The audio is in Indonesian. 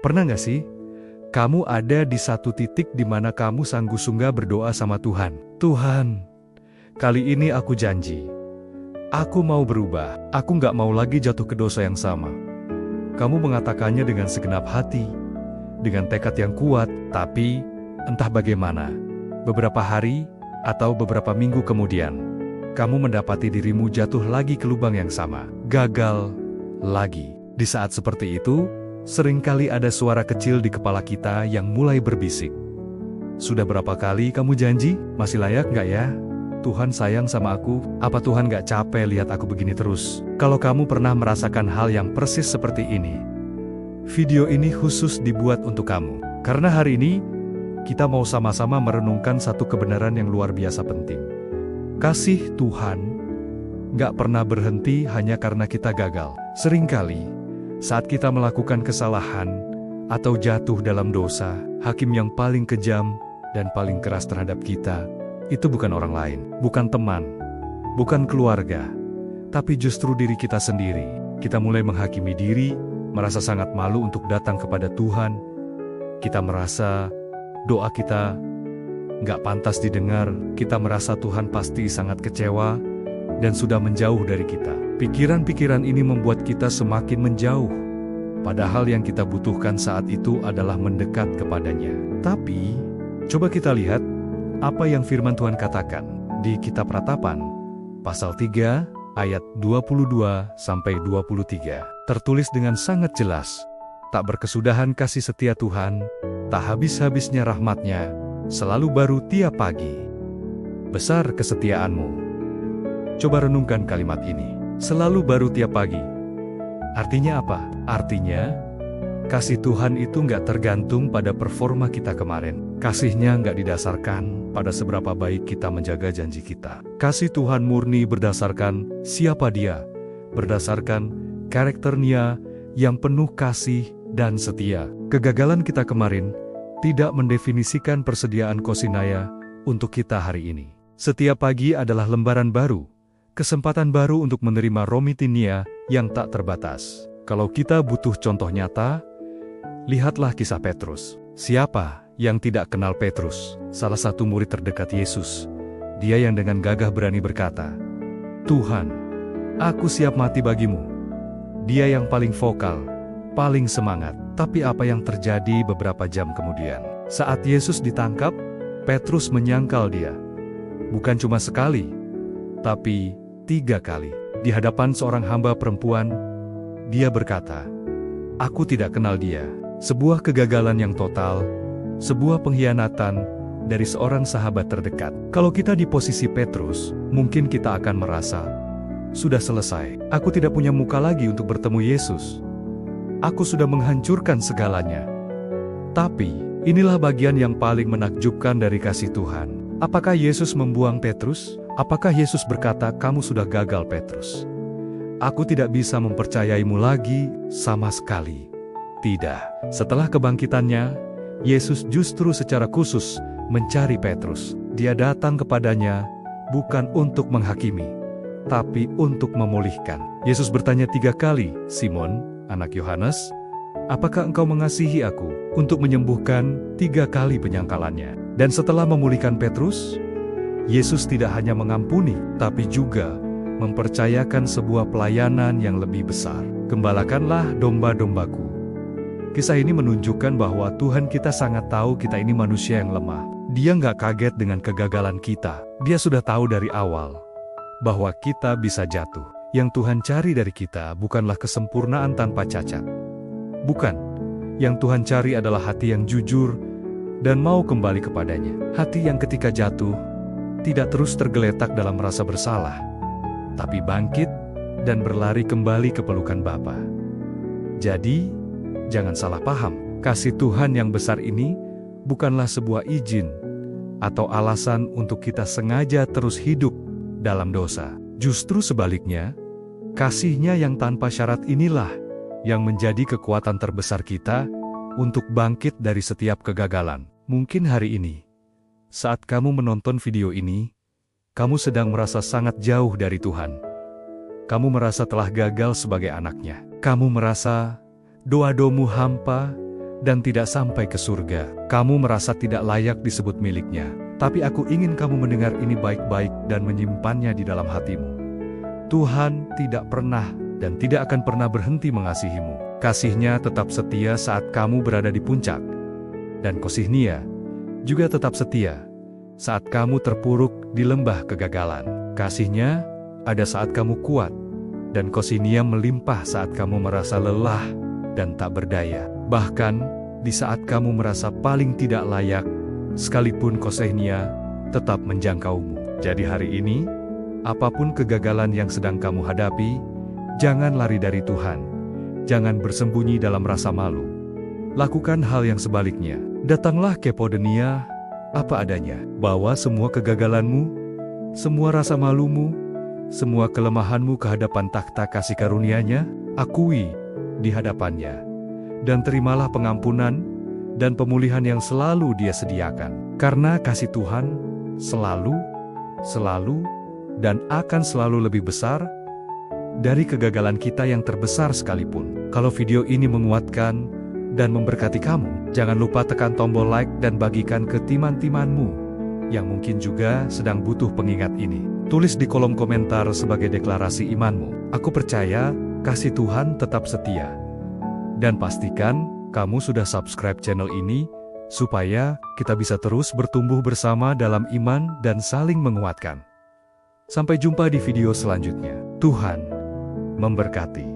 Pernah nggak sih? Kamu ada di satu titik di mana kamu sungguh-sungguh berdoa sama Tuhan. Tuhan, kali ini aku janji. Aku mau berubah. Aku nggak mau lagi jatuh ke dosa yang sama. Kamu mengatakannya dengan segenap hati, dengan tekad yang kuat, tapi entah bagaimana, beberapa hari atau beberapa minggu kemudian, kamu mendapati dirimu jatuh lagi ke lubang yang sama. Gagal lagi. Di saat seperti itu, seringkali ada suara kecil di kepala kita yang mulai berbisik. Sudah berapa kali kamu janji? Masih layak nggak ya? Tuhan sayang sama aku, apa Tuhan nggak capek lihat aku begini terus? Kalau kamu pernah merasakan hal yang persis seperti ini, video ini khusus dibuat untuk kamu. Karena hari ini, kita mau sama-sama merenungkan satu kebenaran yang luar biasa penting. Kasih Tuhan nggak pernah berhenti hanya karena kita gagal. Seringkali, saat kita melakukan kesalahan atau jatuh dalam dosa, hakim yang paling kejam dan paling keras terhadap kita, itu bukan orang lain, bukan teman, bukan keluarga, tapi justru diri kita sendiri. Kita mulai menghakimi diri, merasa sangat malu untuk datang kepada Tuhan. Kita merasa doa kita nggak pantas didengar. Kita merasa Tuhan pasti sangat kecewa dan sudah menjauh dari kita. Pikiran-pikiran ini membuat kita semakin menjauh, padahal yang kita butuhkan saat itu adalah mendekat kepadanya. Tapi, coba kita lihat apa yang firman Tuhan katakan di Kitab Ratapan, pasal 3, ayat 22-23. Tertulis dengan sangat jelas, tak berkesudahan kasih setia Tuhan, tak habis-habisnya rahmat-Nya, selalu baru tiap pagi. Besar kesetiaanmu. Coba renungkan kalimat ini. Selalu baru tiap pagi. Artinya apa? Artinya, kasih Tuhan itu nggak tergantung pada performa kita kemarin. Kasih-Nya nggak didasarkan pada seberapa baik kita menjaga janji kita. Kasih Tuhan murni berdasarkan siapa Dia, berdasarkan karakter-Nya yang penuh kasih dan setia. Kegagalan kita kemarin tidak mendefinisikan persediaan Kosinaya untuk kita hari ini. Setiap pagi adalah lembaran baru, kesempatan baru untuk menerima Romitinia yang tak terbatas. Kalau kita butuh contoh nyata, lihatlah kisah Petrus. Siapa yang tidak kenal Petrus? Salah satu murid terdekat Yesus. Dia yang dengan gagah berani berkata, "Tuhan, aku siap mati bagimu." Dia yang paling vokal, paling semangat. Tapi apa yang terjadi beberapa jam kemudian? Saat Yesus ditangkap, Petrus menyangkal Dia. Bukan cuma sekali, tapi 3 kali. Di hadapan seorang hamba perempuan, dia berkata, "Aku tidak kenal dia." Sebuah kegagalan yang total, sebuah pengkhianatan dari seorang sahabat terdekat. Kalau kita di posisi Petrus, mungkin kita akan merasa, sudah selesai. Aku tidak punya muka lagi untuk bertemu Yesus. Aku sudah menghancurkan segalanya. Tapi, inilah bagian yang paling menakjubkan dari kasih Tuhan. Apakah Yesus membuang Petrus? Apakah Yesus berkata, "Kamu sudah gagal, Petrus. Aku tidak bisa mempercayaimu lagi sama sekali." Tidak. Setelah kebangkitannya, Yesus justru secara khusus mencari Petrus. Dia datang kepadanya bukan untuk menghakimi, tapi untuk memulihkan. Yesus bertanya 3 kali, "Simon, anak Yohanes, apakah engkau mengasihi aku?" Untuk menyembuhkan 3 kali penyangkalannya. Dan setelah memulihkan Petrus, Yesus tidak hanya mengampuni, tapi juga mempercayakan sebuah pelayanan yang lebih besar. "Gembalakanlah domba-dombaku." Kisah ini menunjukkan bahwa Tuhan kita sangat tahu kita ini manusia yang lemah. Dia nggak kaget dengan kegagalan kita. Dia sudah tahu dari awal bahwa kita bisa jatuh. Yang Tuhan cari dari kita bukanlah kesempurnaan tanpa cacat. Bukan. Yang Tuhan cari adalah hati yang jujur dan mau kembali kepadanya. Hati yang ketika jatuh, tidak terus tergeletak dalam rasa bersalah, tapi bangkit dan berlari kembali ke pelukan Bapa. Jadi, jangan salah paham, kasih Tuhan yang besar ini bukanlah sebuah izin atau alasan untuk kita sengaja terus hidup dalam dosa. Justru sebaliknya, kasih-Nya yang tanpa syarat inilah yang menjadi kekuatan terbesar kita untuk bangkit dari setiap kegagalan. Mungkin hari ini, saat kamu menonton video ini, kamu sedang merasa sangat jauh dari Tuhan. Kamu merasa telah gagal sebagai anak-Nya. Kamu merasa doa-doamu hampa dan tidak sampai ke surga. Kamu merasa tidak layak disebut miliknya, tapi aku ingin kamu mendengar ini baik-baik dan menyimpannya di dalam hatimu. Tuhan tidak pernah dan tidak akan pernah berhenti mengasihimu. Kasih-Nya tetap setia saat kamu berada di puncak, dan kasih-Nya juga tetap setia saat kamu terpuruk di lembah kegagalan. Kasih-Nya ada saat kamu kuat, dan kasih-Nya melimpah saat kamu merasa lelah dan tak berdaya. Bahkan di saat kamu merasa paling tidak layak, sekalipun kasih-Nya tetap menjangkaumu. Jadi hari ini, apapun kegagalan yang sedang kamu hadapi, jangan lari dari Tuhan. Jangan bersembunyi dalam rasa malu. Lakukan hal yang sebaliknya. Datanglah kepada Dia apa adanya. Bawa semua kegagalanmu, semua rasa malumu, semua kelemahanmu ke hadapan takhta kasih karunia-Nya. Akui di hadapannya, dan terimalah pengampunan dan pemulihan yang selalu Dia sediakan. Karena kasih Tuhan selalu, dan akan selalu lebih besar dari kegagalan kita yang terbesar sekalipun. Kalau video ini menguatkan dan memberkati kamu, jangan lupa tekan tombol like dan bagikan ke teman-temanmu yang mungkin juga sedang butuh pengingat ini. Tulis di kolom komentar sebagai deklarasi imanmu. Aku percaya kasih Tuhan tetap setia. Dan pastikan kamu sudah subscribe channel ini, supaya kita bisa terus bertumbuh bersama dalam iman dan saling menguatkan. Sampai jumpa di video selanjutnya. Tuhan memberkati.